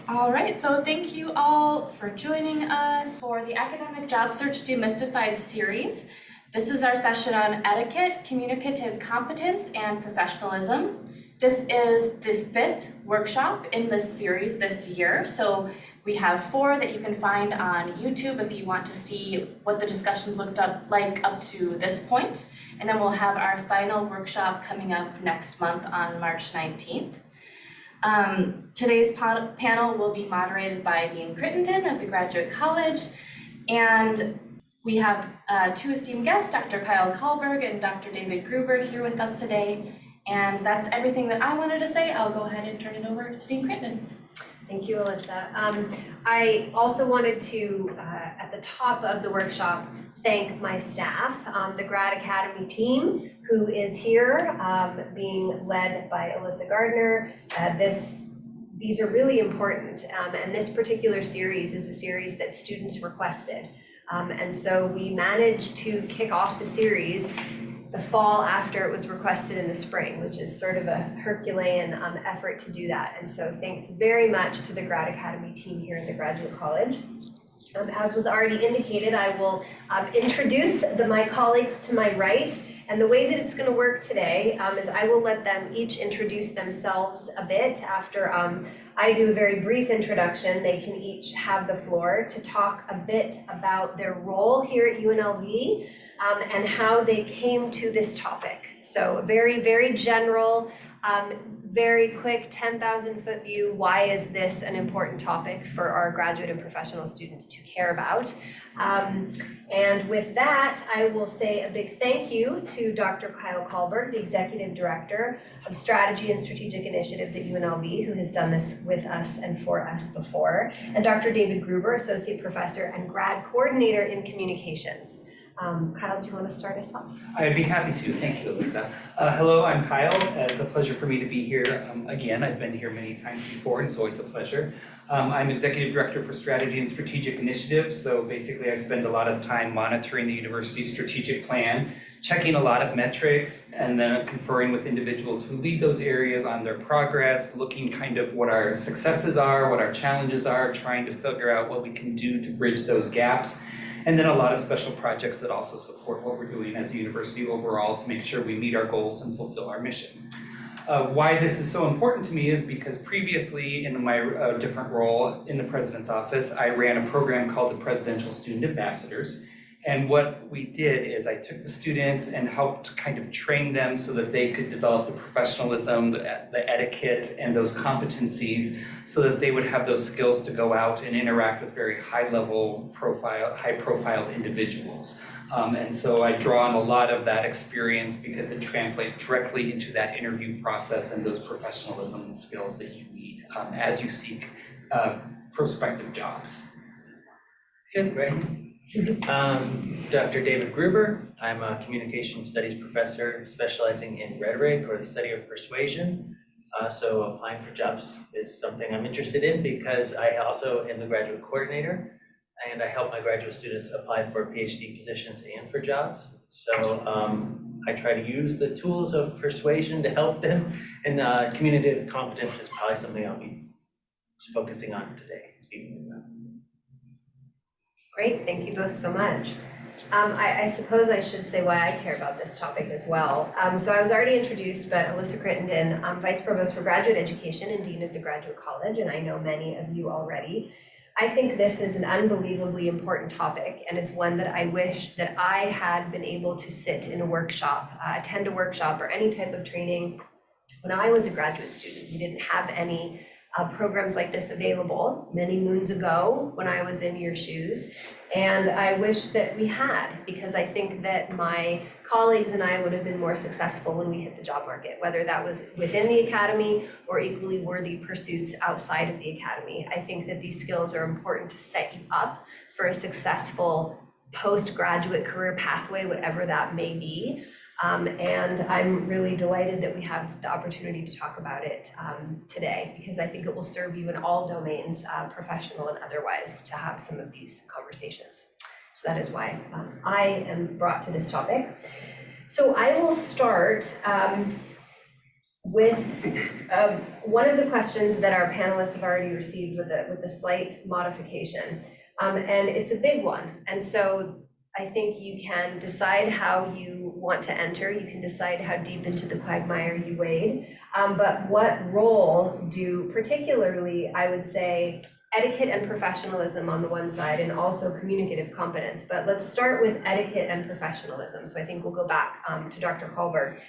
All right, so thank you all for joining us for the Academic Job Search Demystified series. This is our session on etiquette, communicative competence, and professionalism. This is the 5th workshop in this series this year. So we have 4 that you can find on YouTube if you want to see what the discussions looked like up to this point. And then we'll have our final workshop coming up next month on March 19th. Today's panel will be moderated by Dean Crittenden of the Graduate College, and we have 2 esteemed guests, Dr. Kaalberg and Dr. David Gruber, here with us today. And that's everything that I wanted to say. I'll go ahead and turn it over to Dean Crittenden. Thank you, Alyssa. I also wanted to, at the top of the workshop, thank my staff, the Grad Academy team, who is here, being led by Alyssa Gardner. These are really important, and this particular series is a series that students requested. And so we managed to kick off the series the fall after it was requested in the spring, which is sort of a Herculean effort to do that. And so thanks very much to the Grad Academy team here at the Graduate College. As was already indicated, I will introduce my colleagues to my right. And the way that it's going to work today is I will let them each introduce themselves a bit. After I do a very brief introduction, they can each have the floor to talk a bit about their role here at UNLV and how they came to this topic. So very, very general, very quick 10,000-foot view. Why is this an important topic for our graduate and professional students to care about? And with that, I will say a big thank you to Dr. Kaalberg, the Executive Director of Strategy and Strategic Initiatives at UNLV, who has done this with us and for us before, and Dr. David Gruber, Associate Professor and Grad Coordinator in Communications. Kyle, do you want to start us off? I'd be happy to. Thank you, Alyssa. Hello, I'm Kyle. It's a pleasure for me to be here again. I've been here many times before, and it's always a pleasure. I'm Executive Director for Strategy and Strategic Initiatives. So basically, I spend a lot of time monitoring the university's strategic plan, checking a lot of metrics, and then conferring with individuals who lead those areas on their progress, looking kind of what our successes are, what our challenges are, trying to figure out what we can do to bridge those gaps. And then a lot of special projects that also support what we're doing as a university overall to make sure we meet our goals and fulfill our mission. Why this is so important to me is because previously in my different role in the president's office, I ran a program called the Presidential Student Ambassadors. And what we did is I took the students and helped kind of train them so that they could develop the professionalism, the etiquette, and those competencies so that they would have those skills to go out and interact with very high-profile individuals. And so I draw on a lot of that experience because it translates directly into that interview process and those professionalism skills that you need as you seek prospective jobs. Good, great. Dr. David Gruber. I'm a communication studies professor specializing in rhetoric or the study of persuasion. So applying for jobs is something I'm interested in because I also am the graduate coordinator and I help my graduate students apply for PhD positions and for jobs. So I try to use the tools of persuasion to help them, and communicative competence is probably something I'll be focusing on today, speaking about. Great, thank you both so much. I suppose I should say why I care about this topic as well. So I was already introduced, but Alyssa Crittenden, I'm Vice Provost for Graduate Education and Dean of the Graduate College, and I know many of you already. I think this is an unbelievably important topic, and it's one that I wish that I had been able to sit in a workshop, attend a workshop, or any type of training when I was a graduate student. We didn't have any programs like this available many moons ago when I was in your shoes. And I wish that we had, because I think that my colleagues and I would have been more successful when we hit the job market, whether that was within the academy or equally worthy pursuits outside of the academy. I think that these skills are important to set you up for a successful postgraduate career pathway, whatever that may be. And I'm really delighted that we have the opportunity to talk about it today, because I think it will serve you in all domains, professional and otherwise, to have some of these conversations. So that is why I am brought to this topic. So I will start with one of the questions that our panelists have already received with a slight modification. And it's a big one. And so I think you can decide how you want to enter. You can decide how deep into the quagmire you wade. But what role do particularly, I would say, etiquette and professionalism on the one side, and also communicative competence. But let's start with etiquette and professionalism. So I think we'll go back to Dr. Kaalberg.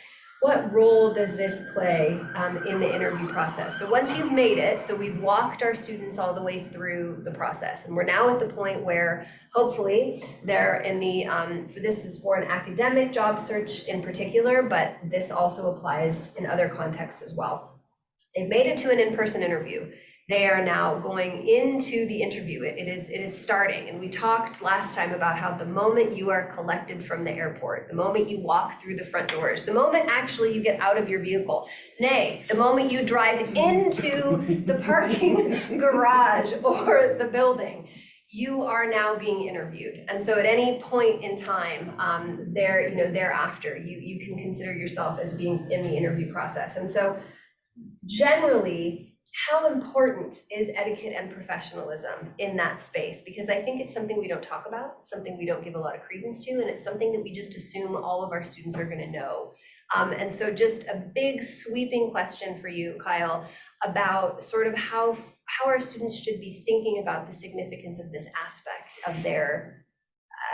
What role does this play in the interview process? So once you've made it, so we've walked our students all the way through the process, and we're now at the point where hopefully they're in the, this is for an academic job search in particular, but this also applies in other contexts as well. They've made it to an in-person interview. They are now going into the interview. It is starting. And we talked last time about how the moment you are collected from the airport, the moment you walk through the front doors, the moment actually you get out of your vehicle, nay, the moment you drive into the parking garage or the building, you are now being interviewed. And so at any point in time, thereafter, you can consider yourself as being in the interview process. And so generally, how important is etiquette and professionalism in that space? Because I think it's something we don't talk about, it's something we don't give a lot of credence to, and it's something that we just assume all of our students are going to know. And so just a big sweeping question for you, Kyle, about sort of how our students should be thinking about the significance of this aspect of their,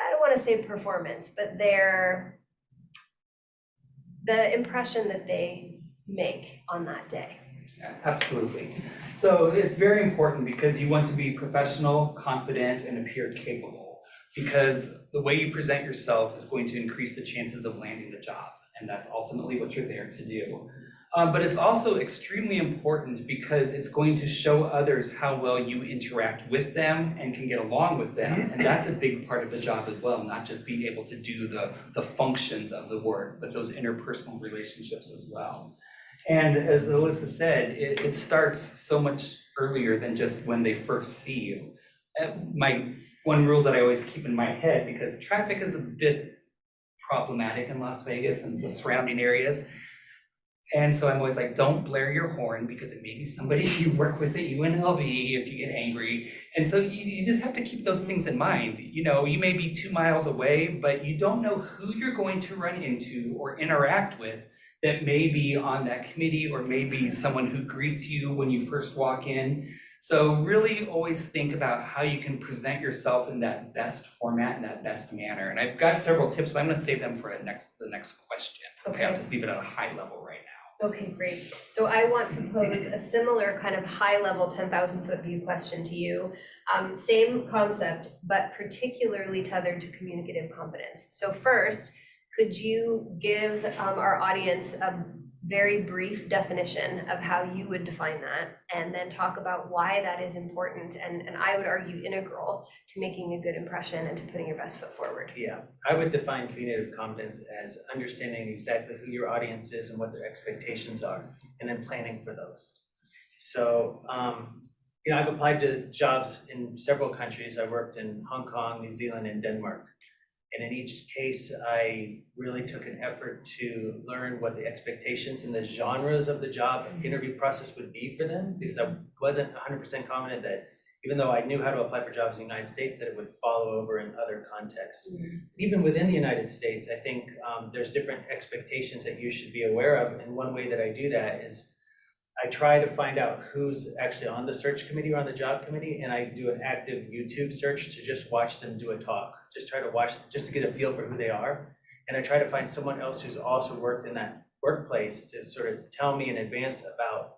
I don't want to say performance, but the impression that they make on that day. Yeah, absolutely. So it's very important because you want to be professional, confident, and appear capable, because the way you present yourself is going to increase the chances of landing the job, and that's ultimately what you're there to do. But it's also extremely important because it's going to show others how well you interact with them and can get along with them, and that's a big part of the job as well, not just being able to do the functions of the work, but those interpersonal relationships as well. And as Alyssa said, it starts so much earlier than just when they first see you. My one rule that I always keep in my head, because traffic is a bit problematic in Las Vegas and the surrounding areas. And so I'm always like, don't blare your horn, because it may be somebody you work with at UNLV if you get angry. And so you just have to keep those things in mind. You know, you may be 2 miles away, but you don't know who you're going to run into or interact with that may be on that committee, or maybe someone who greets you when you first walk in. So really always think about how you can present yourself in that best format, in that best manner. And I've got several tips, but I'm going to save them for the next question. Okay, I'll just leave it at a high level right now. Okay, great. So I want to pose a similar kind of high level 10,000-foot view question to you. Same concept, but particularly tethered to communicative competence. So first, could you give our audience a very brief definition of how you would define that, and then talk about why that is important and I would argue integral to making a good impression and to putting your best foot forward? Yeah, I would define communicative competence as understanding exactly who your audience is and what their expectations are, and then planning for those. So, I've applied to jobs in several countries. I worked in Hong Kong, New Zealand, and Denmark. And in each case, I really took an effort to learn what the expectations and the genres of the job interview process would be for them, because I wasn't 100% confident that, even though I knew how to apply for jobs in the United States, that it would follow over in other contexts. Mm-hmm. Even within the United States, I think there's different expectations that you should be aware of. And one way that I do that is I try to find out who's actually on the search committee or on the job committee, and I do an active YouTube search to just watch them do a talk. Just try to watch, just to get a feel for who they are. And I try to find someone else who's also worked in that workplace to sort of tell me in advance about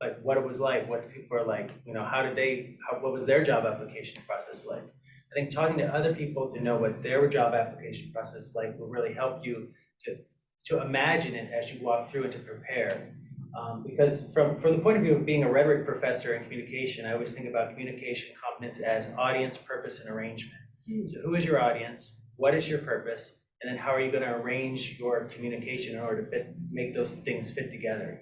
like what it was like, what the people are like, what was their job application process like. I think talking to other people to know what their job application process like will really help you to imagine it as you walk through and to prepare. Because from the point of view of being a rhetoric professor in communication, I always think about communication competence as audience, purpose, and arrangement. So who is your audience? What is your purpose? And then how are you going to arrange your communication in order to make those things fit together?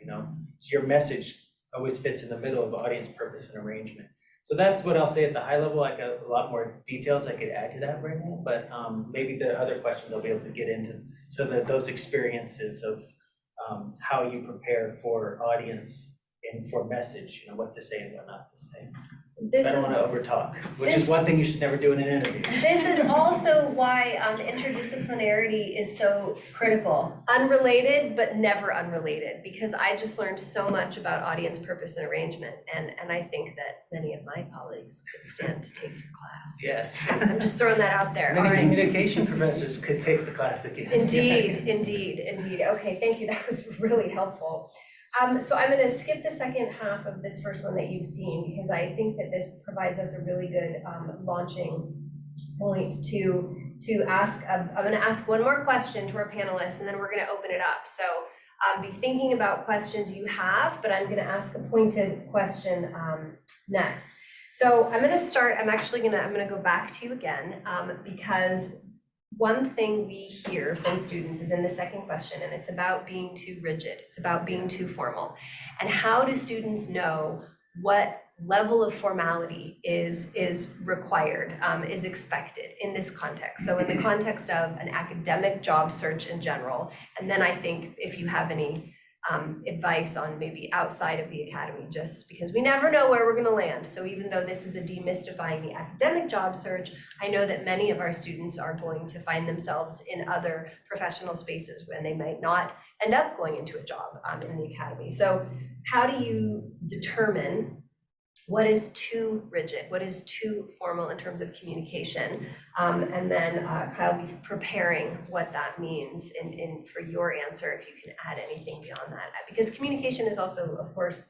So your message always fits in the middle of audience, purpose, and arrangement. So that's what I'll say at the high level. I got a lot more details I could add to that right now, but maybe the other questions I'll be able to get into, so that those experiences of how you prepare for audience and for message, what to say and what not to say. This I don't is, want to overtalk, which is one thing you should never do in an interview. this is also why interdisciplinarity is so critical. Unrelated, but never unrelated, because I just learned so much about audience purpose and arrangement, and I think that many of my colleagues could stand to take your class. Yes. I'm just throwing that out there. All Many right. communication professors could take the class again. Indeed. Okay, thank you. That was really helpful. So I'm going to skip the second half of this first one that you've seen, because I think that this provides us a really good launching point to ask. I'm going to ask one more question to our panelists, and then we're going to open it up. So be thinking about questions you have, but I'm going to ask a pointed question next. So I'm going to start. I'm going to go back to you again because one thing we hear from students is in the second question, and it's about being too rigid. It's about being too formal. And how do students know what level of formality is required, is expected in this context? So in the context of an academic job search in general, and then I think if you have any advice on maybe outside of the academy, just because we never know where we're going to land. So even though this is a demystifying the academic job search, I know that many of our students are going to find themselves in other professional spaces when they might not end up going into a job in the academy. So how do you determine what is too rigid, what is too formal in terms of communication? And then Kyle, be preparing what that means in for your answer, if you can add anything beyond that. Because communication is also, of course,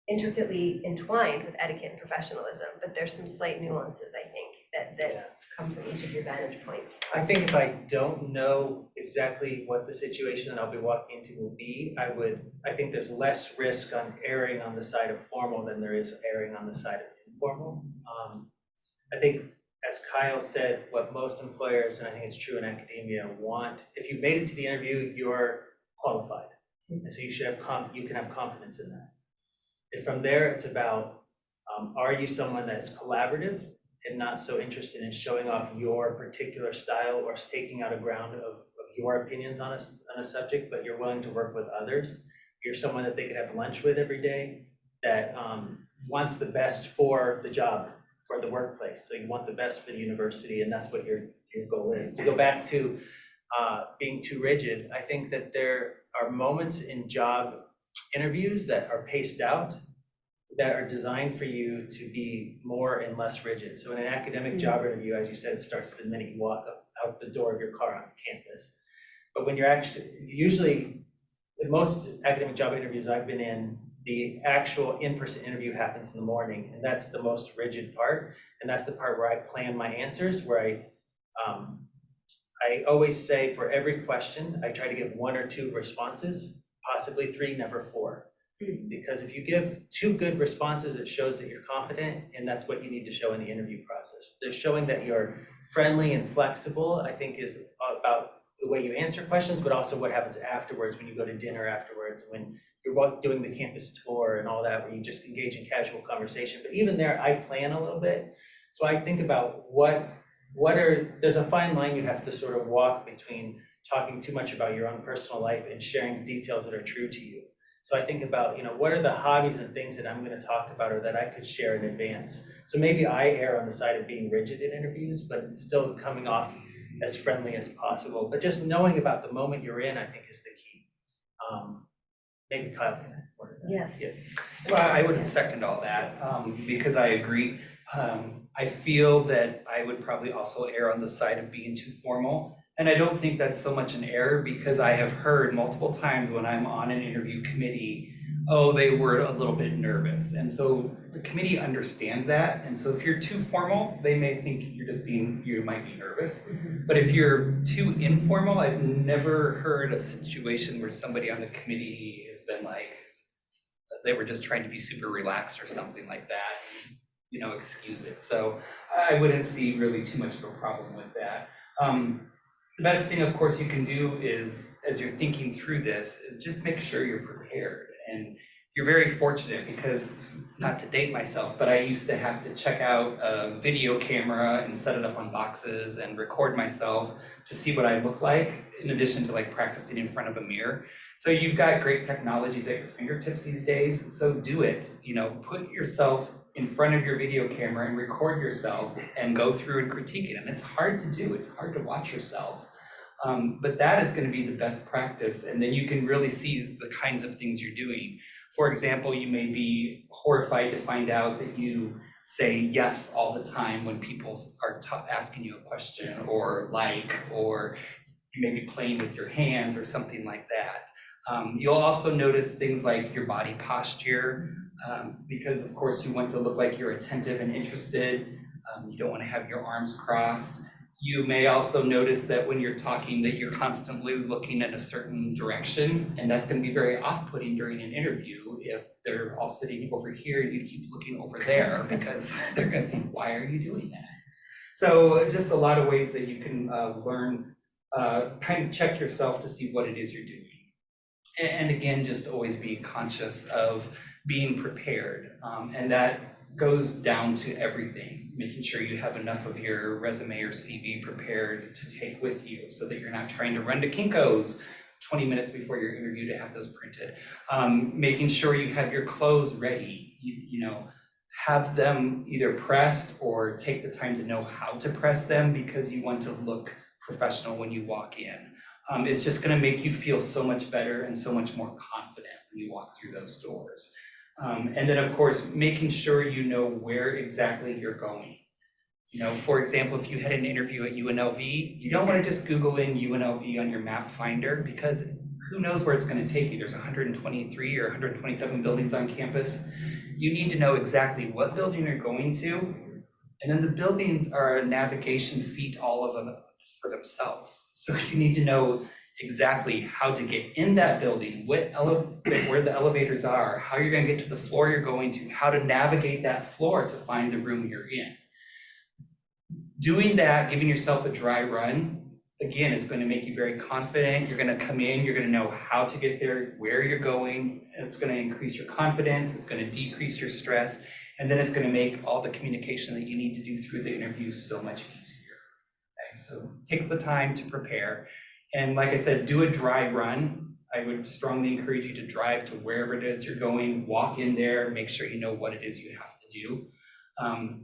intricately entwined with etiquette and professionalism, but there's some slight nuances, I think, that come from each of your vantage points. I think if I don't know exactly what the situation that I'll be walking into will be, I think there's less risk on erring on the side of formal than there is erring on the side of informal. I think, as Kyle said, what most employers, and I think it's true in academia, want, if you made it to the interview, you're qualified. And so you can have confidence in that. If from there, it's about, are you someone that's collaborative and not so interested in showing off your particular style or taking out a ground of your opinions on a subject, but you're willing to work with others? You're someone that they could have lunch with every day, that wants the best for the job, for the workplace. So you want the best for the university, and that's what your goal is. To go back to being too rigid, I think that there are moments in job interviews that are paced out, that are designed for you to be more and less rigid. So in an academic job interview, as you said, it starts the minute you walk out the door of your car on campus. But when you're usually, in most academic job interviews I've been in, the actual in-person interview happens in the morning, and that's the most rigid part. And that's the part where I plan my answers, where I always say for every question, I try to give 1 or 2 responses, possibly 3, never 4. Because if you give 2 good responses, it shows that you're competent, and that's what you need to show in the interview process. They're showing that you're friendly and flexible, I think, is about the way you answer questions, but also what happens afterwards, when you go to dinner afterwards, when you're doing the campus tour and all that, where you just engage in casual conversation. But even there, I plan a little bit. So I think about there's a fine line you have to sort of walk between talking too much about your own personal life and sharing details that are true to you. So I think about, what are the hobbies and things that I'm going to talk about or that I could share in advance. So maybe I err on the side of being rigid in interviews, but still coming off as friendly as possible. But just knowing about the moment you're in, I think, is the key. Maybe Kyle can order that. Yes. Yeah. So I would second all that because I agree. I feel that I would probably also err on the side of being too formal. And I don't think that's so much an error, because I have heard multiple times when I'm on an interview committee, they were a little bit nervous. And so the committee understands that. And so if you're too formal, they may think you might be nervous. But if you're too informal, I've never heard a situation where somebody on the committee has been like, they were just trying to be super relaxed or something like that, excuse it. So I wouldn't see really too much of a problem with that. The best thing, of course, you can do is, as you're thinking through this, is just make sure you're prepared. And you're very fortunate, because, not to date myself, but I used to have to check out a video camera and set it up on boxes and record myself to see what I look like, in addition to practicing in front of a mirror. So you've got great technologies at your fingertips these days, so do it. Put yourself in front of your video camera and record yourself and go through and critique it. And it's hard to do, it's hard to watch yourself. But that is going to be the best practice, and then you can really see the kinds of things you're doing. For example, you may be horrified to find out that you say yes all the time when people are asking you a question, or you may be playing with your hands or something like that. You'll also notice things like your body posture, because of course you want to look like you're attentive and interested. You don't want to have your arms crossed. You may also notice that when you're talking that you're constantly looking in a certain direction, and that's going to be very off-putting during an interview if they're all sitting over here and you keep looking over there, because they're going to think, why are you doing that? So just a lot of ways that you can learn, kind of check yourself to see what it is you're doing. And again, just always be conscious of being prepared, and that goes down to everything, making sure you have enough of your resume or CV prepared to take with you so that you're not trying to run to Kinko's 20 minutes before your interview to have those printed. Making sure you have your clothes ready, have them either pressed or take the time to know how to press them, because you want to look professional when you walk in. It's just going to make you feel so much better and so much more confident when you walk through those doors. And then of course, making sure you know where exactly you're going. For example, if you had an interview at UNLV, you don't want to just Google in UNLV on your map finder, because who knows where it's going to take you. There's 123 or 127 buildings on campus. You need to know exactly what building you're going to, and then the buildings are a navigation feat all of them for themselves. So you need to know exactly how to get in that building, where the elevators are, how you're going to get to the floor you're going to, how to navigate that floor to find the room you're in. Doing that, giving yourself a dry run, again, is going to make you very confident. You're going to come in, you're going to know how to get there, where you're going, and it's going to increase your confidence, it's going to decrease your stress, and then it's going to make all the communication that you need to do through the interview so much easier. Okay, so take the time to prepare. And like I said, do a dry run. I would strongly encourage you to drive to wherever it is you're going, walk in there, make sure you know what it is you have to do.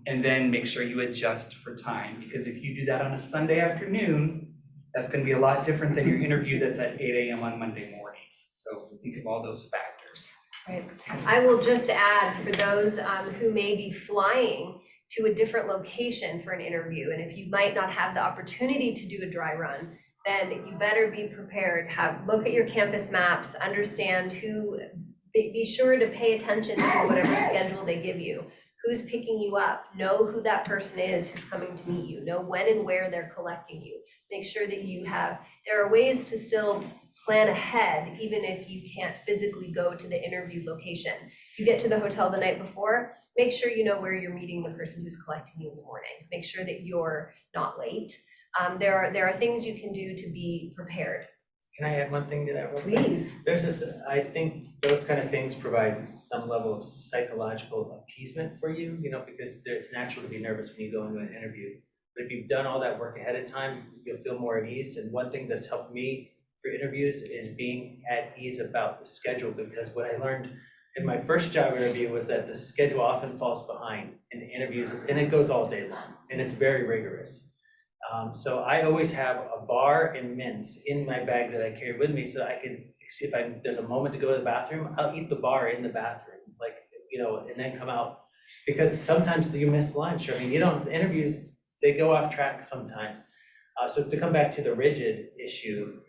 And then make sure you adjust for time, because if you do that on a Sunday afternoon, that's going to be a lot different than your interview that's at 8 a.m. on Monday morning. So think of all those factors. Right. I will just add, for those who may be flying to a different location for an interview, and if you might not have the opportunity to do a dry run, then you better be prepared. Look at your campus maps, understand be sure to pay attention to whatever schedule they give you. Who's picking you up? Know who that person is who's coming to meet you. Know when and where they're collecting you. Make sure that there are ways to still plan ahead, even if you can't physically go to the interview location. You get to the hotel the night before, make sure you know where you're meeting the person who's collecting you in the morning. Make sure that you're not late. There are things you can do to be prepared. Can I add one thing to that? Please. I think those kind of things provide some level of psychological appeasement for you, because it's natural to be nervous when you go into an interview. But if you've done all that work ahead of time, you'll feel more at ease. And one thing that's helped me for interviews is being at ease about the schedule, because what I learned in my first job interview was that the schedule often falls behind in the interviews, and it goes all day long, and it's very rigorous. So I always have a bar and mints in my bag that I carry with me, so I can, if there's a moment to go to the bathroom, I'll eat the bar in the bathroom, and then come out, because sometimes you miss lunch. Interviews, they go off track sometimes. So to come back to the rigid issue,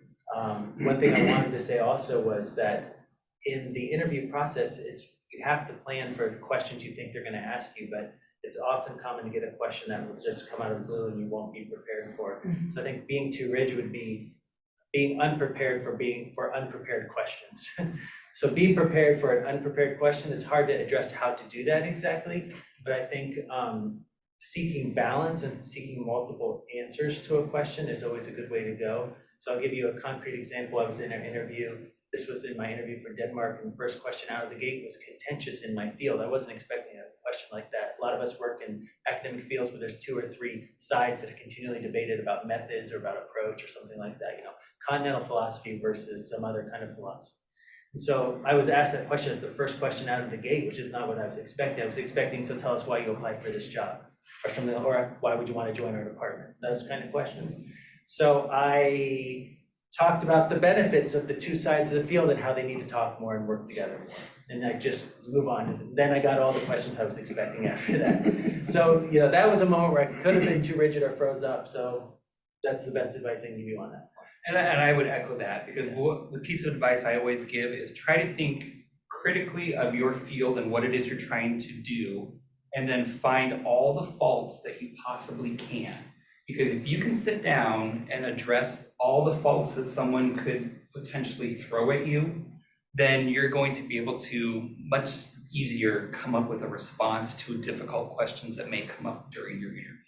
one thing I wanted to say also was that in the interview process, you have to plan for the questions you think they're going to ask you, but it's often common to get a question that will just come out of the blue and you won't be prepared for. Mm-hmm. So I think being too rigid would be being unprepared for unprepared questions. So be prepared for an unprepared question. It's hard to address how to do that exactly, but I think seeking balance and seeking multiple answers to a question is always a good way to go. So I'll give you a concrete example. I was in an interview this was in my interview for Denmark, and the first question out of the gate was contentious in my field. I wasn't expecting a question like that. A lot of us work in academic fields where there's 2 or 3 sides that are continually debated about methods or about approach or something like that, you know, continental philosophy versus some other kind of philosophy. And so I was asked that question as the first question out of the gate, which is not what I was expecting. I was expecting, so tell us why you applied for this job, or something, or why would you want to join our department? Those kind of questions. So I talked about the benefits of the 2 sides of the field and how they need to talk more and work together more. And I just move on. Then I got all the questions I was expecting after that. So, you know, that was a moment where I could have been too rigid or froze up. So that's the best advice I can give you on that. And I would echo that, because the piece of advice I always give is try to think critically of your field and what it is you're trying to do, and then find all the faults that you possibly can. Because if you can sit down and address all the faults that someone could potentially throw at you, then you're going to be able to much easier come up with a response to difficult questions that may come up during your interview.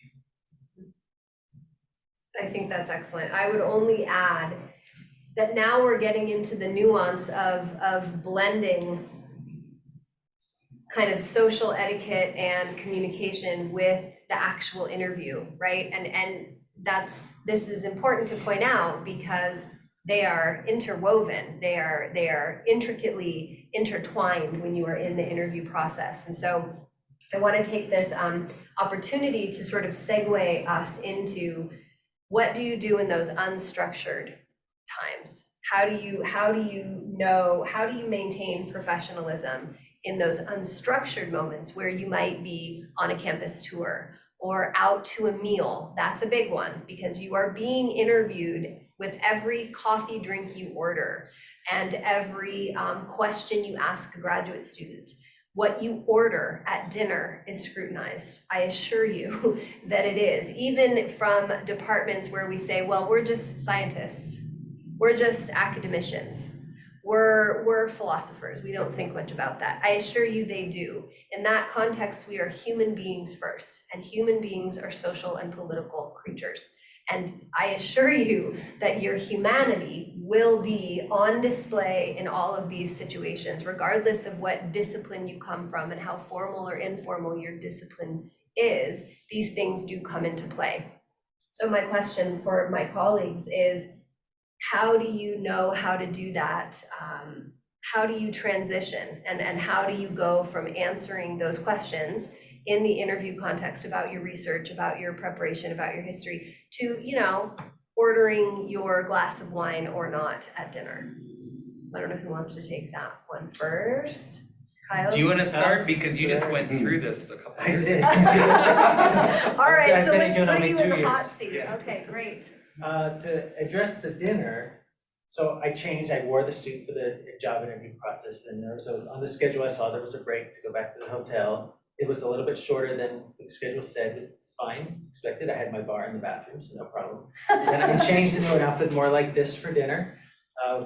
I think that's excellent. I would only add that now we're getting into the nuance of blending kind of social etiquette and communication with the actual interview, right? And this is important to point out because they are interwoven, they are intricately intertwined when you are in the interview process. And so I want to take this opportunity to sort of segue us into what do you do in those unstructured times? How do you maintain professionalism in those unstructured moments where you might be on a campus tour or out to a meal? That's a big one, because you are being interviewed with every coffee drink you order and every question you ask a graduate student. What you order at dinner is scrutinized. I assure you that it is, even from departments where we say, well, we're just scientists, we're just academicians, we're philosophers, we don't think much about that. I assure you they do. In that context, we are human beings first, and human beings are social and political creatures. And I assure you that your humanity will be on display in all of these situations, regardless of what discipline you come from and how formal or informal your discipline is. These things do come into play. So my question for my colleagues is, how do you know how to do that? How do you transition? And how do you go from answering those questions in the interview context about your research, about your preparation, about your history, to, you know, ordering your glass of wine or not at dinner? I don't know who wants to take that one first. Kyle? Do you want to start? Because you just went through this a couple years did. ago. All right, I've so been let's doing put only you 2 in the years. hot seat. Yeah. Okay, great. To address the dinner, so I changed, I wore the suit for the job interview process, and there was on the schedule I saw, there was a break to go back to the hotel. It was a little bit shorter than the schedule said, but it's fine, expected. I had my bar in the bathroom, so no problem. Then I changed into an outfit more like this for dinner,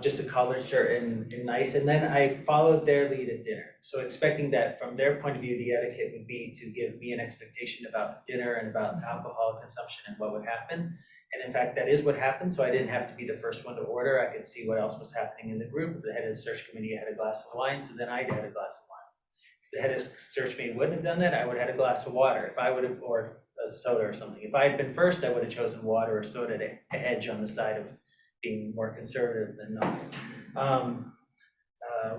just a collared shirt and nice, and then I followed their lead at dinner. So expecting that from their point of view, the etiquette would be to give me an expectation about the dinner and about alcohol consumption and what would happen. And in fact, that is what happened, so I didn't have to be the first one to order. I could see what else was happening in the group. The head of the search committee had a glass of wine, so then I had a glass of wine. If the head of search committee wouldn't have done that, I would have had a glass of water. If I would have, or a soda or something. If I had been first, I would have chosen water or soda to hedge on the side of being more conservative than not.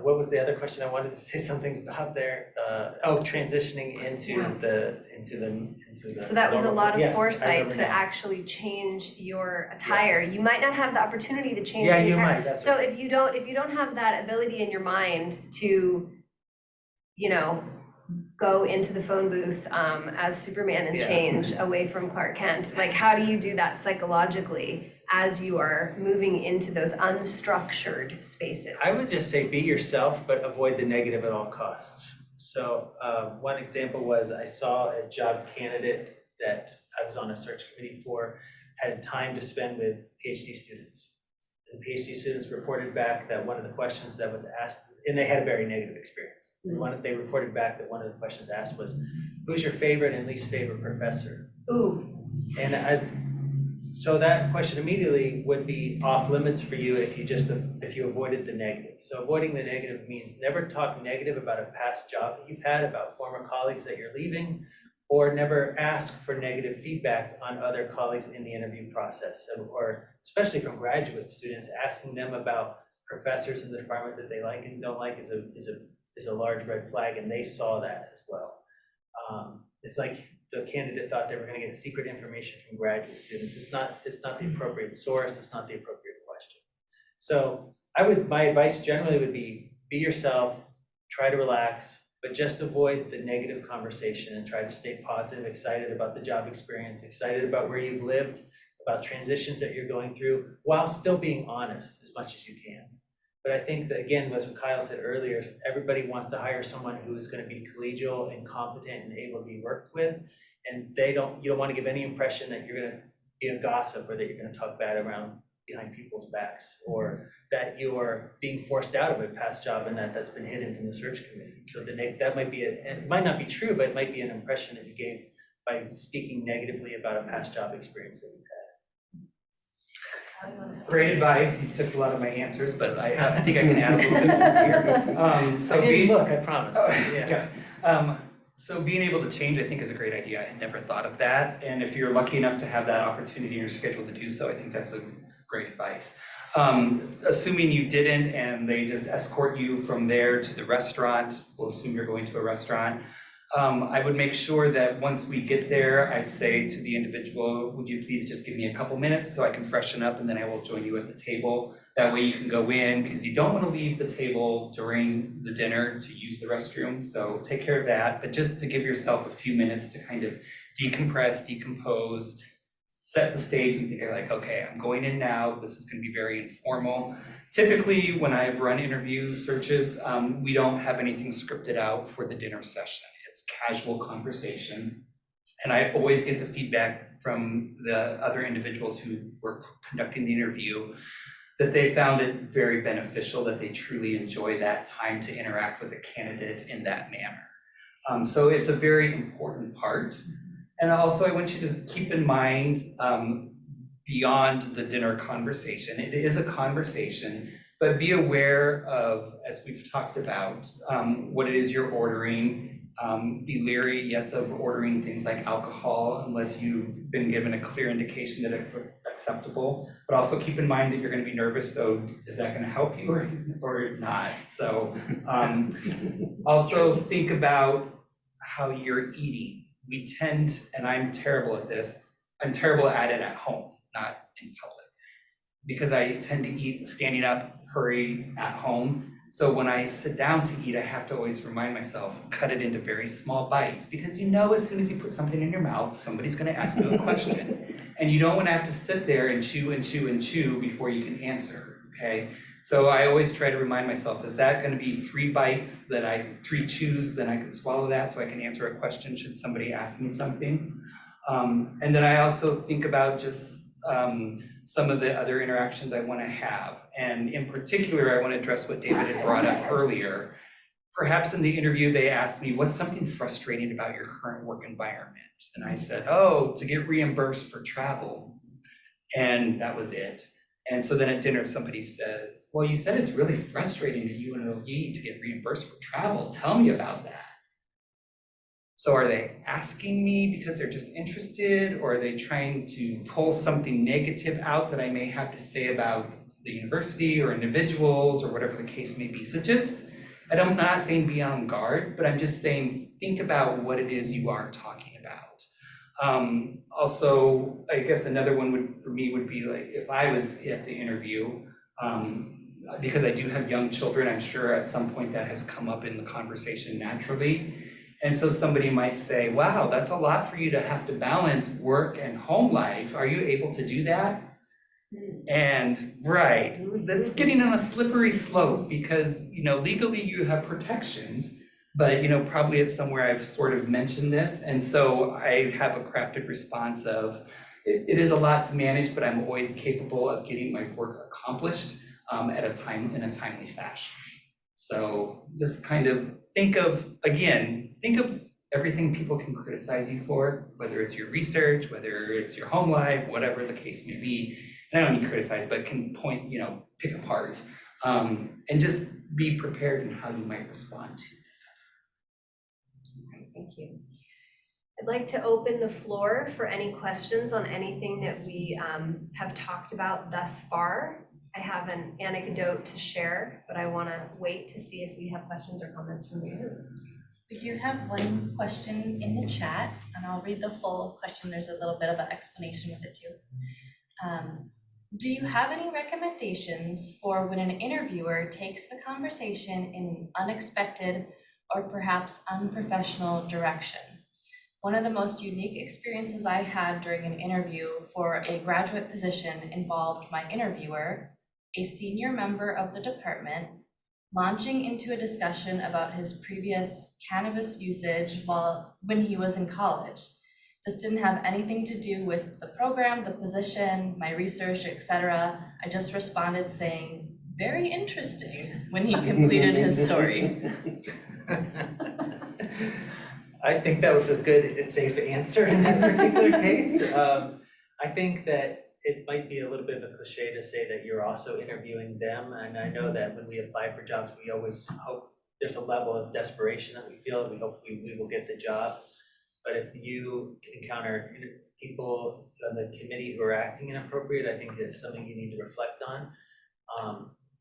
What was the other question? I wanted to say something about there. Transitioning into the So that was a normal- lot of yes, I foresight remember to now. actually change your attire. You might not have the opportunity to change Yeah, the you attire. might, that's So right. if you don't have that ability in your mind to, you know, go into the phone booth as Superman and Yeah. change away from Clark Kent, like how do you do that psychologically as you are moving into those unstructured spaces? I would just say be yourself, but avoid the negative at all costs. So one example was I saw a job candidate that I was on a search committee for, had time to spend with PhD students. And PhD students reported back that one of the questions that was asked, and they had a very negative experience. They reported back that one of the questions asked was, who's your favorite and least favorite professor? Ooh, And So that question immediately would be off limits for you if you avoided the negative. So avoiding the negative means never talk negative about a past job that you've had, about former colleagues that you're leaving, or never ask for negative feedback on other colleagues in the interview process, or especially from graduate students, asking them about professors in the department that they like and don't like is a large red flag, and they saw that as well. It's like the candidate thought they were going to get secret information from graduate students. It's not the appropriate source. It's not the appropriate question. So my advice generally would be yourself, try to relax, but just avoid the negative conversation and try to stay positive, excited about the job experience, excited about where you've lived, about transitions that you're going through, while still being honest as much as you can. But I think that, again, as Kyle said earlier, everybody wants to hire someone who is going to be collegial and competent and able to be worked with. And you don't want to give any impression that you're going to be a gossip or that you're going to talk bad around behind people's backs, or that you're being forced out of a past job and that's been hidden from the search committee. So that might be, and it might not be true, but it might be an impression that you gave by speaking negatively about a past job experience that you've had. Great advice. You took a lot of my answers, but I think I can add a little bit more here. I didn't look, I promise. Yeah. So being able to change, I think, is a great idea. I had never thought of that. And if you're lucky enough to have that opportunity in your schedule to do so, I think that's a great advice. Assuming you didn't and they just escort you from there to the restaurant, we'll assume you're going to a restaurant. I would make sure that once we get there, I say to the individual, would you please just give me a couple minutes so I can freshen up, and then I will join you at the table. That way you can go in, because you don't want to leave the table during the dinner to use the restroom. So take care of that, but just to give yourself a few minutes to kind of decompress, decompose, set the stage and think like, okay, I'm going in now. This is going to be very informal. Typically, when I've run interview searches, we don't have anything scripted out for the dinner session. It's casual conversation. And I always get the feedback from the other individuals who were conducting the interview that they found it very beneficial, that they truly enjoy that time to interact with a candidate in that manner. So it's a very important part. And also I want you to keep in mind, beyond the dinner conversation, it is a conversation, but be aware of, as we've talked about, what it is you're ordering. Be leery, yes, of ordering things like alcohol unless you've been given a clear indication that it's acceptable, but also keep in mind that you're going to be nervous, so is that going to help you or not? So also think about how you're eating. We tend, and I'm terrible at this, I'm terrible at it at home, not in public, because I tend to eat standing up, hurry at home. So when I sit down to eat, I have to always remind myself, cut it into very small bites, because you know as soon as you put something in your mouth, somebody's going to ask you a question. And you don't want to have to sit there and chew and chew and chew before you can answer, okay? So I always try to remind myself, is that going to be 3 bites, 3 chews, then I can swallow that so I can answer a question should somebody ask me something. And then I also think about just some of the other interactions I want to have. And in particular, I want to address what David had brought up earlier. Perhaps in the interview, they asked me, what's something frustrating about your current work environment? And I said, oh, to get reimbursed for travel. And that was it. And so then at dinner, somebody says, well, you said it's really frustrating at UNLV to get reimbursed for travel. Tell me about that. So are they asking me because they're just interested, or are they trying to pull something negative out that I may have to say about the university or individuals or whatever the case may be? So just, I'm not saying be on guard, but I'm just saying think about what it is you are talking about. Also, I guess another one for me would be like, if I was at the interview, because I do have young children, I'm sure at some point that has come up in the conversation naturally. And so somebody might say, wow, that's a lot for you to have to balance work and home life. Are you able to do that? And right, that's getting on a slippery slope, because, legally you have protections, but, probably it's somewhere I've sort of mentioned this. And so I have a crafted response of, it is a lot to manage, but I'm always capable of getting my work accomplished in a timely fashion. So just kind of think of everything people can criticize you for, whether it's your research, whether it's your home life, whatever the case may be. And I don't mean criticize, but can point, pick apart, and just be prepared in how you might respond to. Okay, thank you. I'd like to open the floor for any questions on anything that we have talked about thus far. I have an anecdote to share, but I want to wait to see if we have questions or comments from the room. We do have one question in the chat, and I'll read the full question. There's a little bit of an explanation with it too. Do you have any recommendations for when an interviewer takes the conversation in an unexpected or perhaps unprofessional direction? One of the most unique experiences I had during an interview for a graduate position involved my interviewer, a senior member of the department, launching into a discussion about his previous cannabis usage when he was in college. This didn't have anything to do with the program, the position, my research, etc. I just responded saying, "Very interesting," when he completed his story. I think that was a good, safe answer in that particular case. I think that it might be a little bit of a cliche to say that you're also interviewing them. And I know that when we apply for jobs, we always hope there's a level of desperation that we feel, and we hope we will get the job. But if you encounter people on the committee who are acting inappropriate, I think it's something you need to reflect on.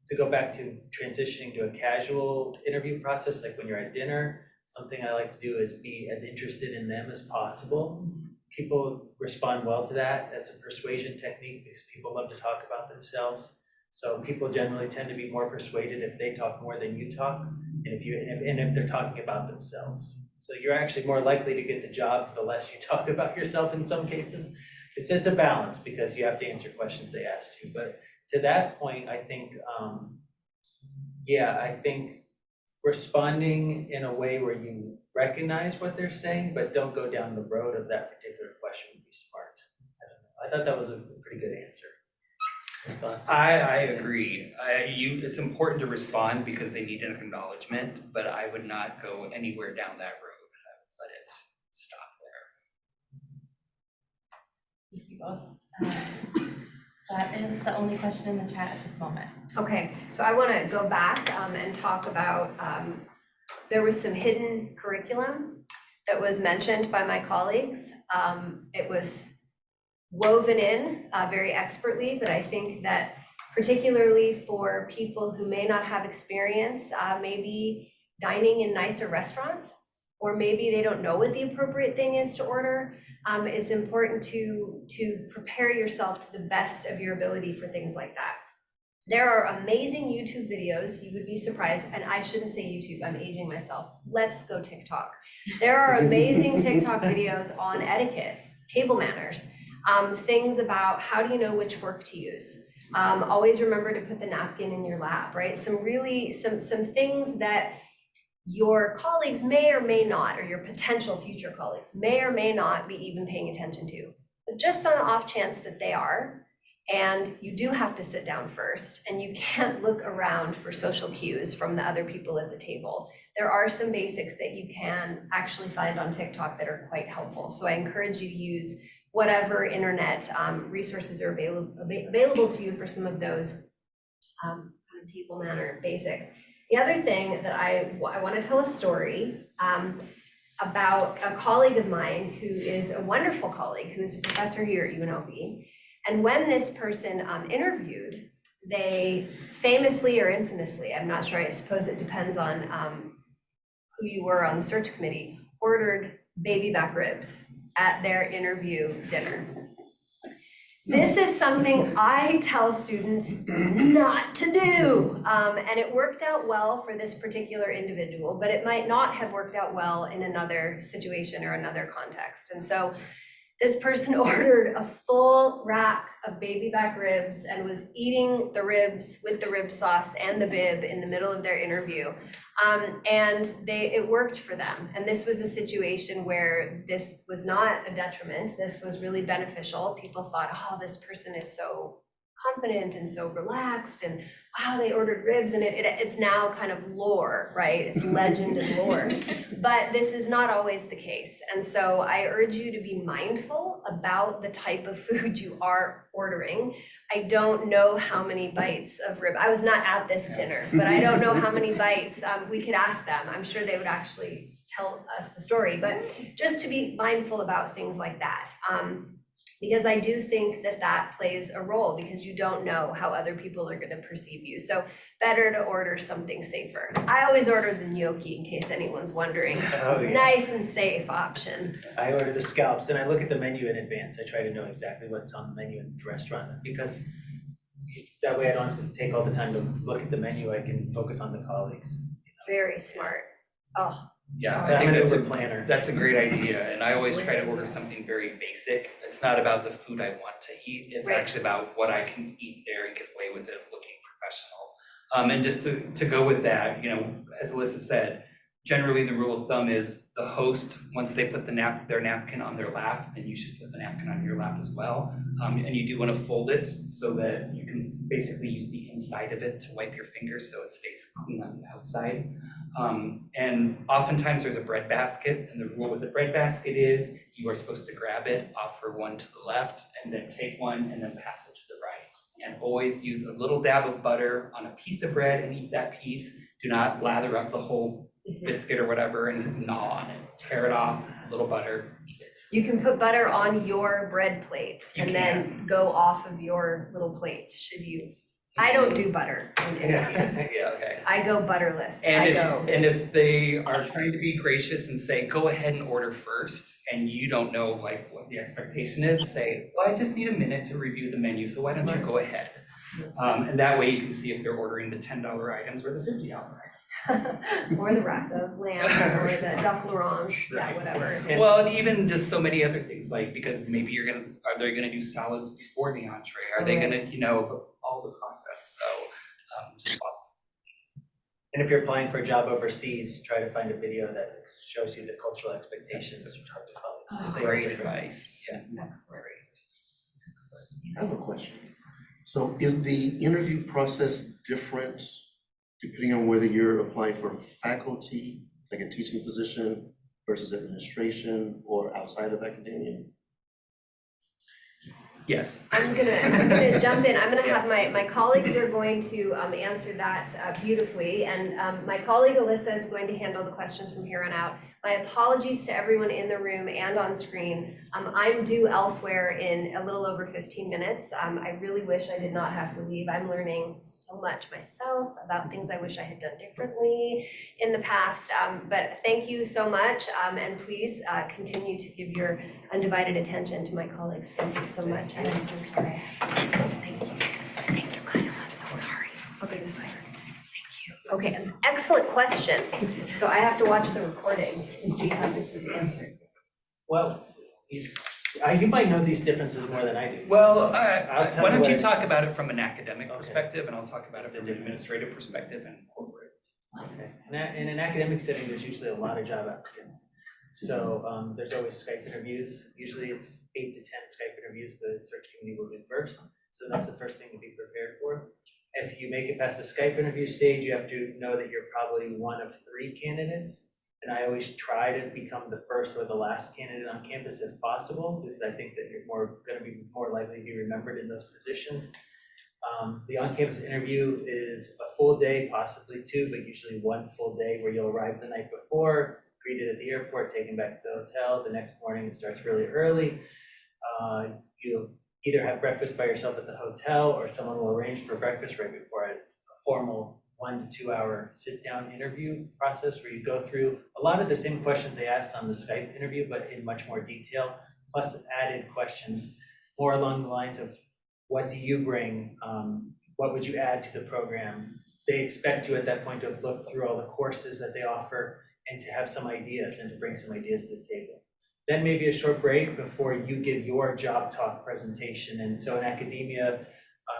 To go back to transitioning to a casual interview process, like when you're at dinner, something I like to do is be as interested in them as possible. People respond well to that. That's a persuasion technique because people love to talk about themselves. So people generally tend to be more persuaded if they talk more than you talk, and if they're talking about themselves. So you're actually more likely to get the job the less you talk about yourself in some cases. It's a balance because you have to answer questions they ask you. But to that point, I think, I think responding in a way where you recognize what they're saying, but don't go down the road of that particular question would be smart. I thought that was a pretty good answer. Thoughts? I agree. It's important to respond because they need an acknowledgement, but I would not go anywhere down that road. I would let it stop there. Thank you both. That is the only question in the chat at this moment. Okay, so I want to go back and talk about, there was some hidden curriculum that was mentioned by my colleagues. It was woven in very expertly, but I think that particularly for people who may not have experience, maybe dining in nicer restaurants, or maybe they don't know what the appropriate thing is to order, it's important to prepare yourself to the best of your ability for things like that. There are amazing YouTube videos. You would be surprised, and I shouldn't say YouTube, I'm aging myself. Let's go TikTok. There are amazing TikTok videos on etiquette, table manners, things about how do you know which fork to use. Always remember to put the napkin in your lap, right? Some things that your colleagues may or may not, or your potential future colleagues may or may not be even paying attention to. But just on the off chance that they are, and you do have to sit down first, and you can't look around for social cues from the other people at the table, there are some basics that you can actually find on TikTok that are quite helpful. So I encourage you to use whatever internet resources are available to you for some of those table manner basics. The other thing that I want to tell a story about a colleague of mine who is a wonderful colleague, who is a professor here at UNLV. And when this person interviewed, they famously or infamously, I'm not sure, I suppose it depends on who you were on the search committee, ordered baby back ribs at their interview dinner. This is something I tell students not to do. And it worked out well for this particular individual, but it might not have worked out well in another situation or another context. And so this person ordered a full rack of baby back ribs and was eating the ribs with the rib sauce and the bib in the middle of their interview. And it worked for them. And this was a situation where this was not a detriment. This was really beneficial. People thought, oh, this person is so confident and so relaxed, and wow, they ordered ribs, and it's now kind of lore, right? It's legend and lore. But this is not always the case. And so I urge you to be mindful about the type of food you are ordering. I don't know how many bites of rib. I was not at this dinner, but I don't know how many bites. We could ask them. I'm sure they would actually tell us the story. But just to be mindful about things like that. Because I do think that that plays a role, because you don't know how other people are going to perceive you. So better to order something safer. I always order the gnocchi, in case anyone's wondering. Oh, yeah. Nice and safe option. I order the scallops, and I look at the menu in advance. I try to know exactly what's on the menu in the restaurant, because that way I don't have to take all the time to look at the menu. I can focus on the colleagues. Very smart. Oh, Yeah, I'm I think an that's Uber a planner. That's a great idea, and I always try to order something very basic. It's not about the food I want to eat, it's Right. actually about what I can eat there and get away with it looking professional. And just to go with that, as Alyssa said, generally the rule of thumb is the host, once they put their napkin on their lap, then you should put the napkin on your lap as well. And you do want to fold it so that you can basically use the inside of it to wipe your fingers so it stays clean on the outside. And oftentimes there's a bread basket, and the rule with the bread basket is you are supposed to grab it, offer one to the left, and then take one and then pass it to the right. And always use a little dab of butter on a piece of bread and eat that piece. Do not lather up the whole biscuit or whatever and gnaw on it. Tear it off, a little butter, eat it. you can put butter on your bread plate and then go off of your little plate, should you. I don't do butter in interviews. Yeah, okay. I go butterless. And if they are trying to be gracious and say, go ahead and order first, and you don't know like what the expectation is, say, well, I just need a minute to review the menu, so why don't you go ahead? And that way you can see if they're ordering the $10 items or the $50 items. Or the rack of lamb, or the duck l'orange, yeah, Right. whatever. Well, and even just so many other things, like, because maybe are they gonna do salads before the entree? Are they gonna, all the process, so, just And if you're applying for a job overseas, try to find a video that shows you the cultural expectations of the colleagues. 'cause they great really- advice. Yeah. Excellent. I have a question. So is the interview process different depending on whether you're applying for faculty, like a teaching position, versus administration or outside of academia? Yes. I'm gonna jump in. I'm gonna Yeah. have my colleagues are going to answer that beautifully, and my colleague Alyssa is going to handle the questions from here on out. My apologies to everyone in the room and on screen. I'm due elsewhere in a little over 15 minutes. I really wish I did not have to leave. I'm learning so much myself about things I wish I had done differently in the past. But thank you so much, and please continue to give your undivided attention to my colleagues. Thank you so much. I'm so sorry. Thank you. Thank you, Kyle. I'm so sorry. I'll go this way. Thank you. Okay, an excellent question. So I have to watch the recording and see how this is answered. Well, you might know these differences more than I do. Well, I'll tell why don't you you what- talk about it from an academic Okay. perspective, and I'll talk about it from an administrative perspective and corporate. Okay. In an academic setting, there's usually a lot of job applicants. So there's always Skype interviews. Usually it's 8 to 10 Skype interviews the search committee will do first. So that's the first thing to be prepared for. If you make it past the Skype interview stage, you have to know that you're probably one of 3 candidates. And I always try to become the first or the last candidate on campus if possible, because I think that you're going to be more likely to be remembered in those positions. The on-campus interview is a full day, possibly 2, but usually 1 full day, where you'll arrive the night before, greeted at the airport, taken back to the hotel. The next morning it starts really early. You'll either have breakfast by yourself at the hotel, or someone will arrange for breakfast right before a formal 1 to 2 hour sit-down interview process, where you go through a lot of the same questions they asked on the Skype interview, but in much more detail, plus added questions more along the lines of, what do you bring? What would you add to the program? They expect you at that point to have looked through all the courses that they offer and to have some ideas and to bring some ideas to the table. Then maybe a short break before you give your job talk presentation. And so in academia,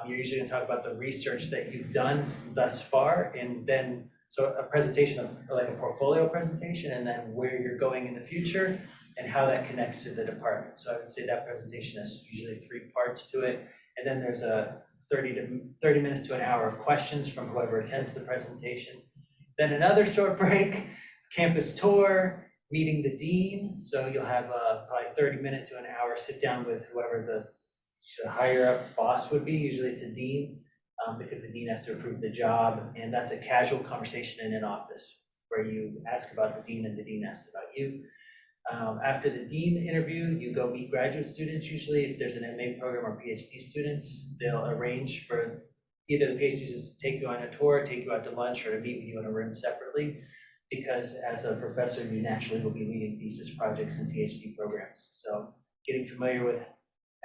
you're usually gonna talk about the research that you've done thus far, and then so a presentation of like a portfolio presentation, and then where you're going in the future and how that connects to the department. So I would say that presentation has usually 3 parts to it. And then there's a 30 minutes to an hour of questions from whoever attends the presentation. Then another short break, campus tour, meeting the dean. So you'll have probably 30 minutes to an hour sit down with whoever the higher up boss would be. Usually it's a dean because the dean has to approve the job. And that's a casual conversation in an office where you ask about the dean and the dean asks about you. After the dean interview, you go meet graduate students. Usually if there's an MA program or PhD students, they'll arrange for either the PhD students to take you on a tour, take you out to lunch, or to meet with you in a room separately. Because as a professor, you naturally will be leading thesis projects and PhD programs. So getting familiar with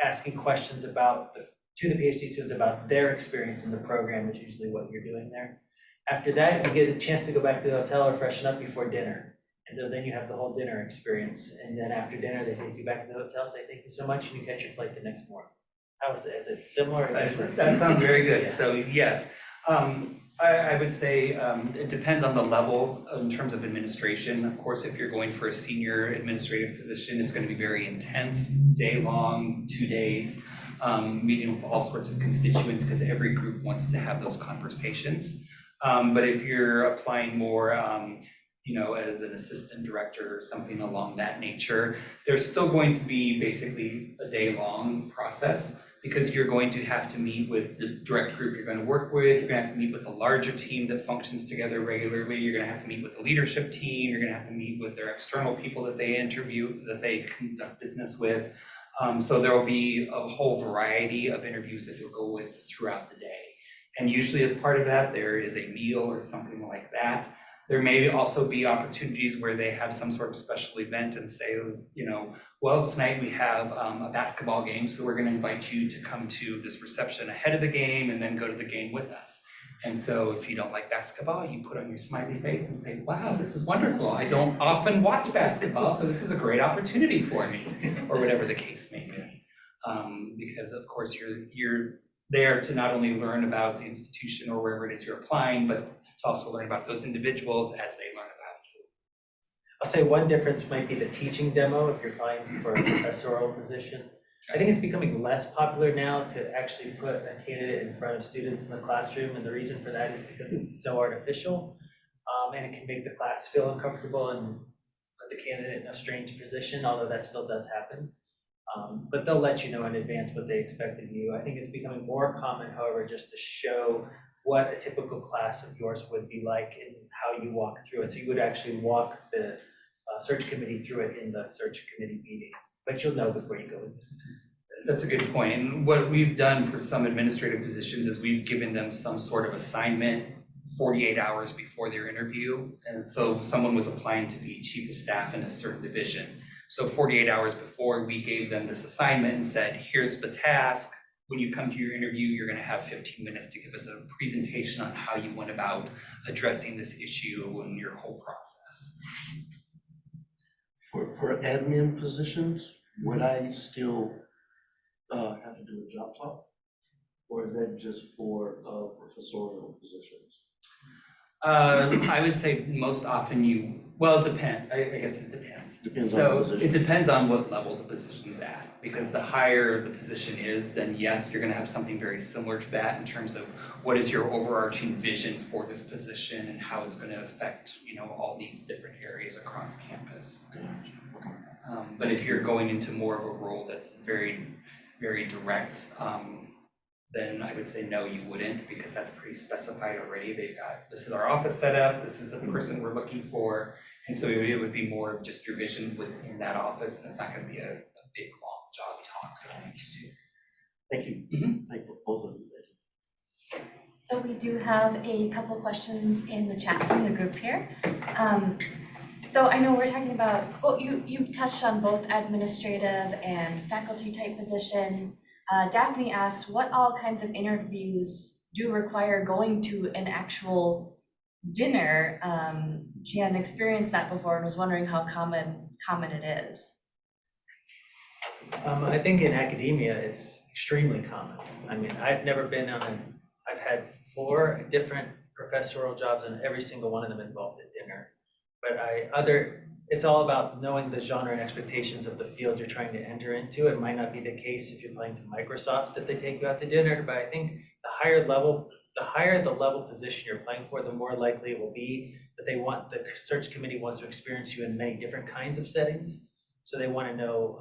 asking questions to the PhD students about their experience in the program is usually what you're doing there. After that, you get a chance to go back to the hotel or freshen up before dinner. And so then you have the whole dinner experience. And then after dinner, they take you back to the hotel, say thank you so much, and you catch your flight the next morning. How is it? Is it similar or different? That sounds very good. Yeah. So yes, I would say it depends on the level in terms of administration. Of course, if you're going for a senior administrative position, it's going to be very intense, day long, 2 days, meeting with all sorts of constituents because every group wants to have those conversations. But if you're applying more, as an assistant director or something along that nature, there's still going to be basically a day-long process because you're going to have to meet with the direct group you're going to work with. You're going to have to meet with the larger team that functions together regularly. You're going to have to meet with the leadership team. You're going to have to meet with their external people that they interview, that they conduct business with. So there will be a whole variety of interviews that you'll go with throughout the day. And usually as part of that, there is a meal or something like that. There may also be opportunities where they have some sort of special event and say, well, tonight we have a basketball game, so we're going to invite you to come to this reception ahead of the game and then go to the game with us. And so if you don't like basketball, you put on your smiley face and say, wow, this is wonderful. I don't often watch basketball, so this is a great opportunity for me, or whatever the case may be. Because of course you're there to not only learn about the institution or wherever it is you're applying, but to also learn about those individuals as they learn about you. I'll say one difference might be the teaching demo if you're applying for a professorial position. I think it's becoming less popular now to actually put a candidate in front of students in the classroom, and the reason for that is because it's so artificial, and it can make the class feel uncomfortable and put the candidate in a strange position, although that still does happen. But they'll let you know in advance what they expect of you. I think it's becoming more common, however, just to show what a typical class of yours would be like and how you walk through it. So you would actually walk the search committee through it in the search committee meeting, but you'll know before you go in. That's a good point. And what we've done for some administrative positions is we've given them some sort of assignment 48 hours before their interview. And so someone was applying to be chief of staff in a certain division. So 48 hours before, we gave them this assignment and said, here's the task. When you come to your interview, you're going to have 15 minutes to give us a presentation on how you went about addressing this issue and your whole process. For admin positions, would I still have to do a job talk? Or is that just for professorial positions? I would say most often well, it depends. I guess it depends. Depends on the So position. it depends on what level the position is at, because the higher the position is, then yes, you're gonna have something very similar to that in terms of what is your overarching vision for this position and how it's gonna affect, all these different areas across campus. But if you're going into more of a role that's very, very direct, then I would say no, you wouldn't, because that's pretty specified already. They've got, this is our office setup, this is the person we're looking for. And so it would be more of just your vision within that office, and it's not gonna be a big, long job talk that I'm used to. Thank you. Thank both of you. Thank you. So we do have a couple questions in the chat from the group here. So I know we're talking about, you touched on both administrative and faculty type positions. Daphne asks, what all kinds of interviews do require going to an actual dinner? She hadn't experienced that before and was wondering how common it is. I think in academia, it's extremely common. I mean, I've had 4 different professorial jobs and every single one of them involved a dinner. But it's all about knowing the genre and expectations of the field you're trying to enter into. It might not be the case if you're applying to Microsoft that they take you out to dinner, but I think the higher the level position you're applying for, the more likely it will be that the search committee wants to experience you in many different kinds of settings. So they want to know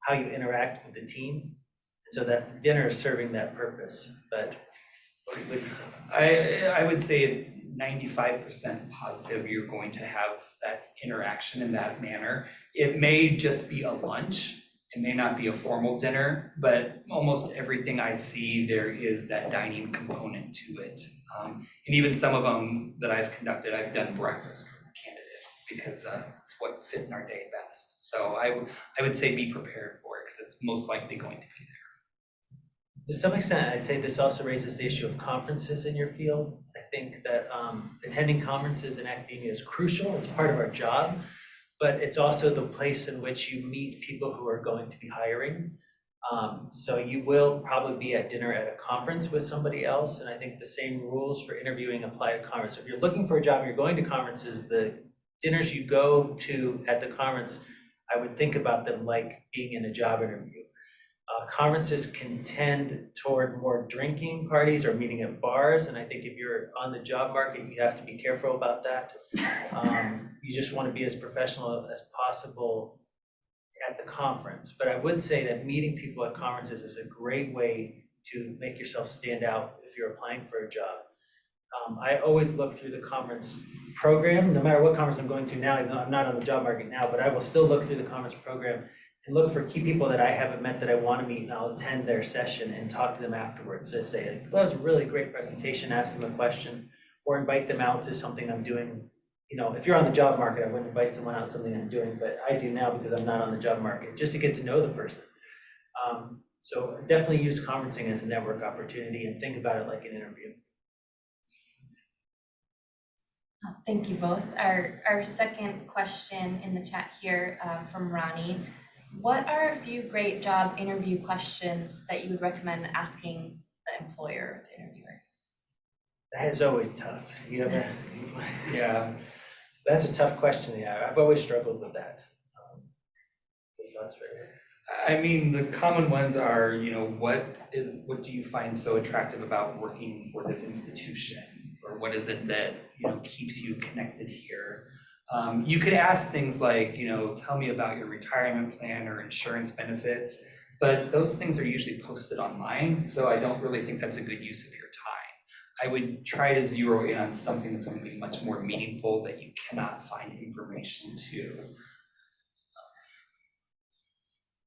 how you interact with the team. And so that's dinner is serving that purpose. But I would say it's 95% positive you're going to have that interaction in that manner. It may just be a lunch, it may not be a formal dinner, but almost everything I see, there is that dining component to it. And even some of them that I've conducted, I've done breakfast for the candidates because it's what fit in our day best. So I would say be prepared for it because it's most likely going to be there. To some extent, I'd say this also raises the issue of conferences in your field. I think that attending conferences in academia is crucial. It's part of our job, but it's also the place in which you meet people who are going to be hiring. So you will probably be at dinner at a conference with somebody else, and I think the same rules for interviewing apply to conference. So if you're looking for a job and you're going to conferences, the dinners you go to at the conference, I would think about them like being in a job interview. Conferences can tend toward more drinking parties or meeting at bars, and I think if you're on the job market, you have to be careful about that. You just want to be as professional as possible at the conference. But I would say that meeting people at conferences is a great way to make yourself stand out if you're applying for a job. I always look through the conference program, no matter what conference I'm going to now. I'm not on the job market now, but I will still look through the conference program and look for key people that I haven't met that I want to meet, and I'll attend their session and talk to them afterwards. So say, like, well, that was a really great presentation, ask them a question, or invite them out to something I'm doing. You know, if you're on the job market, I wouldn't invite someone out to something I'm doing, but I do now because I'm not on the job market, just to get to know the person. So definitely use conferencing as a network opportunity and think about it like an interview. Thank you both. Our second question in the chat here from Ronnie. What are a few great job interview questions that you would recommend asking the employer or the interviewer? That is always tough. You ever, Yes. Yeah, that's a tough question. Yeah, I've always struggled with that. Your thoughts, Ray? I mean, the common ones are, you know, what do you find so attractive about working for this institution? Or what is it that, you know, keeps you connected here? You could ask things like, you know, tell me about your retirement plan or insurance benefits, but those things are usually posted online, so I don't really think that's a good use of your time. I would try to zero in on something that's going to be much more meaningful that you cannot find information to.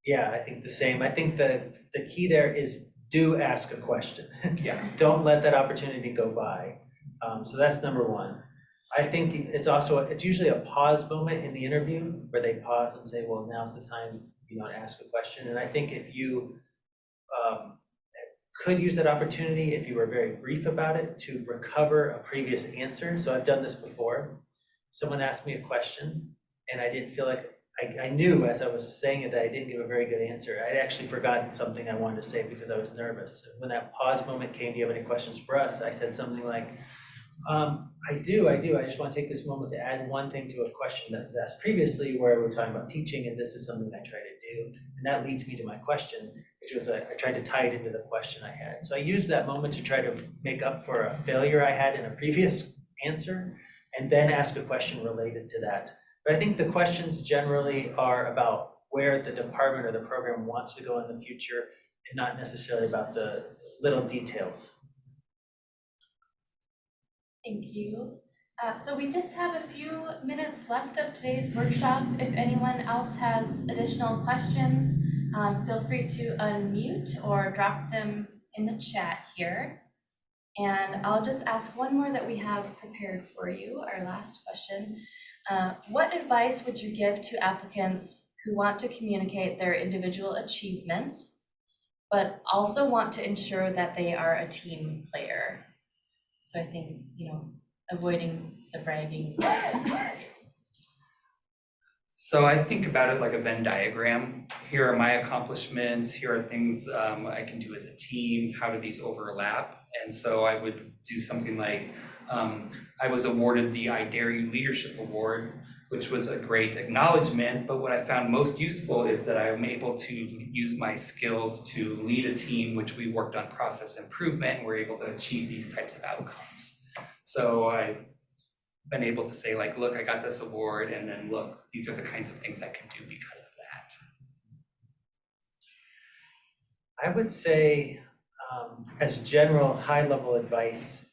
Yeah, I think the same. I think the key there is do ask a question. Yeah. Don't let that opportunity go by. So that's number one. I think it's usually a pause moment in the interview where they pause and say, well, now's the time, you know, to ask a question. And I think if you could use that opportunity, if you were very brief about it, to recover a previous answer. So I've done this before. Someone asked me a question and I didn't feel like, I knew as I was saying it that I didn't give a very good answer. I'd actually forgotten something I wanted to say because I was nervous. When that pause moment came, do you have any questions for us? I said something like, I do. I just want to take this moment to add one thing to a question that was asked previously where we were talking about teaching, and this is something I try to do. And that leads me to my question, which was I tried to tie it into the question I had. So I used that moment to try to make up for a failure I had in a previous answer, and then ask a question related to that. But I think the questions generally are about where the department or the program wants to go in the future, and not necessarily about the little details. Thank you. So we just have a few minutes left of today's workshop. If anyone else has additional questions, feel free to unmute or drop them in the chat here. And I'll just ask one more that we have prepared for you, our last question. What advice would you give to applicants who want to communicate their individual achievements, but also want to ensure that they are a team player? So I think, you know, avoiding the bragging. So I think about it like a Venn diagram. Here are my accomplishments. Here are things I can do as a team. How do these overlap? And so I would do something like, I was awarded the I Dare You Leadership Award which was a great acknowledgement. But what I found most useful is that I'm able to use my skills to lead a team, which we worked on process improvement, and we're able to achieve these types of outcomes. So I've been able to say, like, look, I got this award, and then look, these are the kinds of things I can do because of that. I would say, as general high-level advice,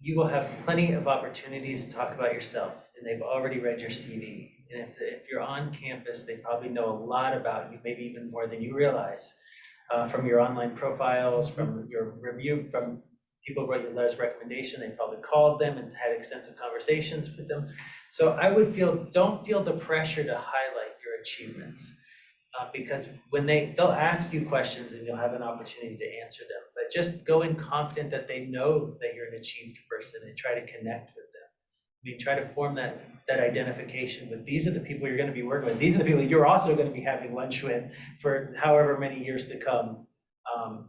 you will have plenty of opportunities to talk about yourself, and they've already read your CV. And if you're on campus, they probably know a lot about you, maybe even more than you realize, from your online profiles, from your review, from people who wrote your letters of recommendation. They probably called them and had extensive conversations with them. So I would don't feel the pressure to highlight your achievements. Because when they'll ask you questions and you'll have an opportunity to answer them, but just go in confident that they know that you're an achieved person and try to connect with them. I mean, try to form that identification with, these are the people you're going to be working with. These are the people you're also going to be having lunch with for however many years to come,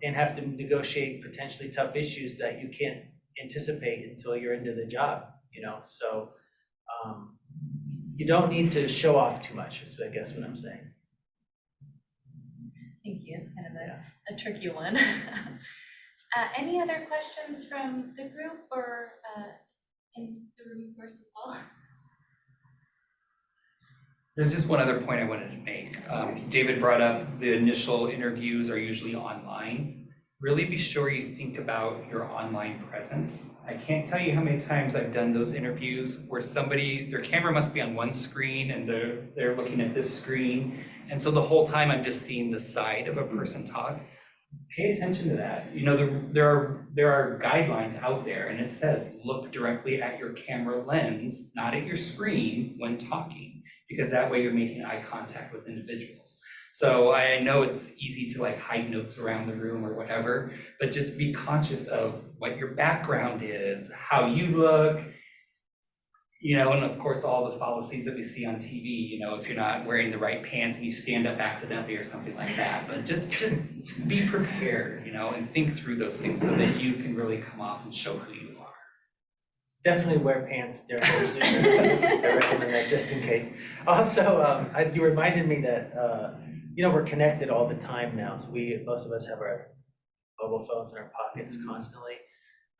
and have to negotiate potentially tough issues that you can't anticipate until you're into the job, you know? So you don't need to show off too much, is I guess what I'm saying. Thank you. It's kind of a tricky one. Any other questions from the group or in the room, of course, as well? There's just one other point I wanted to make. David brought up the initial interviews are usually online. Really be sure you think about your online presence. I can't tell you how many times I've done those interviews where their camera must be on one screen and they're looking at this screen. And so the whole time I'm just seeing the side of a person talk. Pay attention to that. You know, there are guidelines out there, and it says look directly at your camera lens, not at your screen when talking, because that way you're making eye contact with individuals. So I know it's easy to like hide notes around the room or whatever, but just be conscious of what your background is, how you look, you know, and of course all the fallacies that we see on TV, you know, if you're not wearing the right pants and you stand up accidentally or something like that. But just be prepared, you know, and think through those things so that you can really come off and show who you are. Definitely wear pants during your Zoom interviews. I recommend that just in case. Also, you reminded me that, you know, we're connected all the time now. So most of us have our mobile phones in our pockets constantly.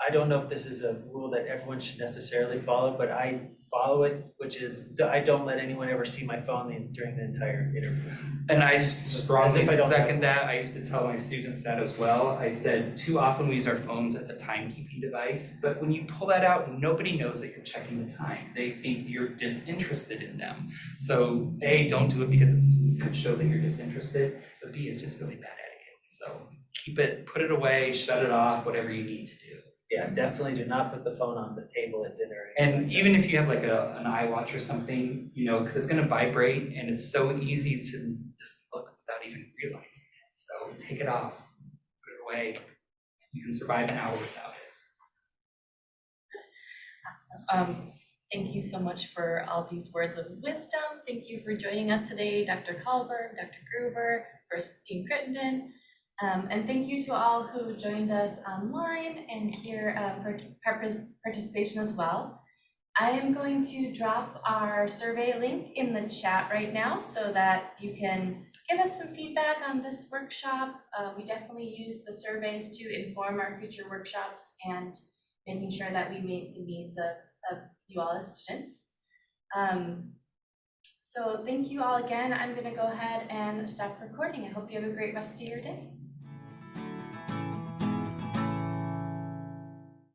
I don't know if this is a rule that everyone should necessarily follow, but I follow it, which is I don't let anyone ever see my phone during the entire interview. And I strongly second that. I used to tell my students that as well. I said, too often we use our phones as a timekeeping device, but when you pull that out, nobody knows that you're checking the time. They think you're disinterested in them. So A, don't do it because it could show that you're disinterested, but B, it's just really bad etiquette. So put it away, shut it off, whatever you need to do. Yeah, definitely do not put the phone on the table at dinner. And even if you have like an iWatch or something, you know, because it's going to vibrate and it's so easy to just look without even realizing it. So take it off, put it away. You can survive an hour without it. Awesome. Thank you so much for all these words of wisdom. Thank you for joining us today, Dr. Kaalberg, Dr. Gruber, First Dean Crittenden. And thank you to all who joined us online and here for participation as well. I am going to drop our survey link in the chat right now so that you can give us some feedback on this workshop. We definitely use the surveys to inform our future workshops and making sure that we meet the needs of you all as students. So thank you all again. I'm going to go ahead and stop recording. I hope you have a great rest of your day.